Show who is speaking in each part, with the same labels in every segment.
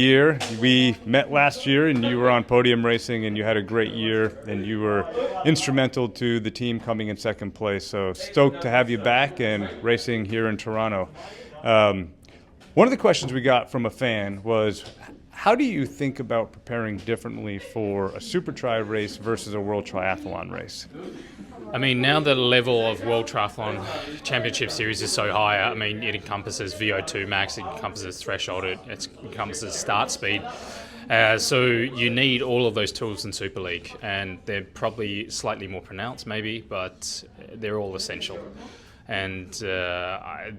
Speaker 1: year. We met last year and you were on Podium racing and you had a great year and you were instrumental to the team coming in second place. So stoked to have you back and racing here in Toronto. One of the questions we got from a fan was, how do you think about preparing differently for a Supertri race versus a World Triathlon race?
Speaker 2: I mean, now the level of World Triathlon Championship Series is so high. I mean, it encompasses VO2 max, it encompasses threshold, it encompasses start speed. So you need all of those tools in Super League, and they're probably slightly more pronounced maybe, but they're all essential. And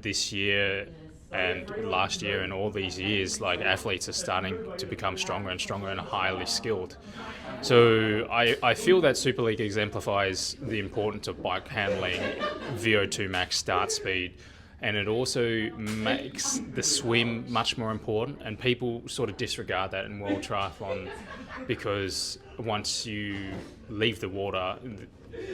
Speaker 2: this year and last year and all these years, like, athletes are starting to become stronger and stronger and highly skilled. So I feel that Super League exemplifies the importance of bike handling, VO2 max start speed, and it also makes the swim much more important, and people sort of disregard that in World Triathlon because once you leave the water,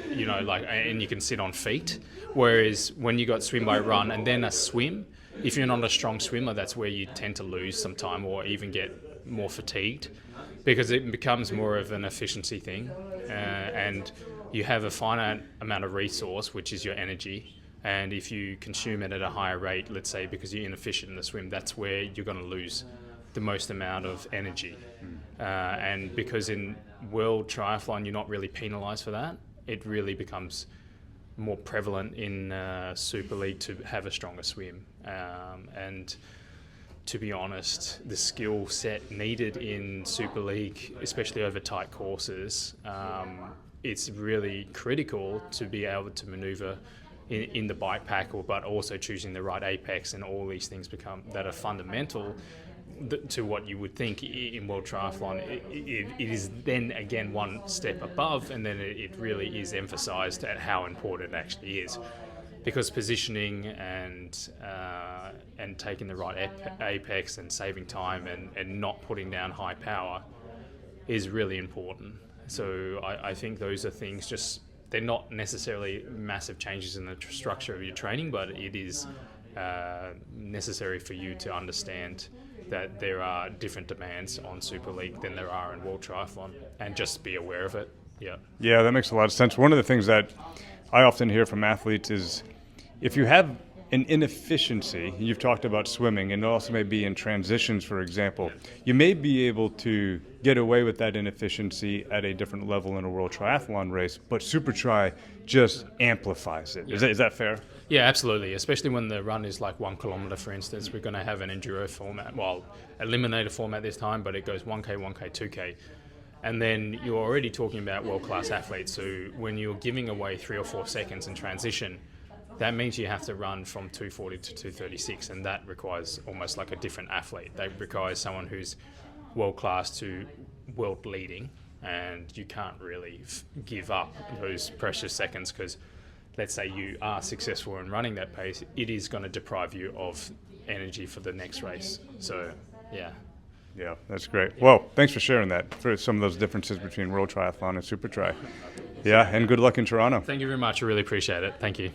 Speaker 2: you know, like, and you can sit on feet, whereas when you got swim by run and then a swim, if you're not a strong swimmer, that's where you tend to lose some time or even get more fatigued, because it becomes more of an efficiency thing, and you have a finite amount of resource, which is your energy, and if you consume it at a higher rate, let's say because you're inefficient in the swim, that's where you're going to lose the most amount of energy. And because in World Triathlon you're not really penalised for that, it really becomes more prevalent in Super League to have a stronger swim. And to be honest, the skill set needed in Super League, especially over tight courses, it's really critical to be able to manoeuvre in the bike pack, but also choosing the right apex, and all these things that are fundamental to what you would think in World Triathlon. It is then again one step above, and then it really is emphasised at how important it actually is, because positioning and taking the right apex and saving time and not putting down high power is really important. So I think those are things, they're not necessarily massive changes in the structure of your training, but it is necessary for you to understand that there are different demands on Super League than there are in World Triathlon, and just be aware of it. Yeah,
Speaker 1: that makes a lot of sense. One of the things that I often hear from athletes is, if you have an inefficiency, you've talked about swimming, and it also may be in transitions, for example, you may be able to get away with that inefficiency at a different level in a World Triathlon race, but Supertri just amplifies it.
Speaker 2: Yeah.
Speaker 1: Is that fair?
Speaker 2: Yeah, absolutely. Especially when the run is like 1 kilometre, for instance. We're going to have an enduro format, eliminator format this time, but it goes 1K, 1K, 2K. And then you're already talking about world-class athletes. So when you're giving away 3 or 4 seconds in transition, that means you have to run from 240 to 236, and that requires almost like a different athlete. That requires someone who's world-class to world-leading, and you can't really give up those precious seconds, because let's say you are successful in running that pace, it is going to deprive you of energy for the next race. So, yeah.
Speaker 1: Yeah, that's great. Well, thanks for sharing that, for some of those differences between World Triathlon and Supertri. Yeah, and good luck in Toronto.
Speaker 2: Thank you very much. I really appreciate it. Thank you.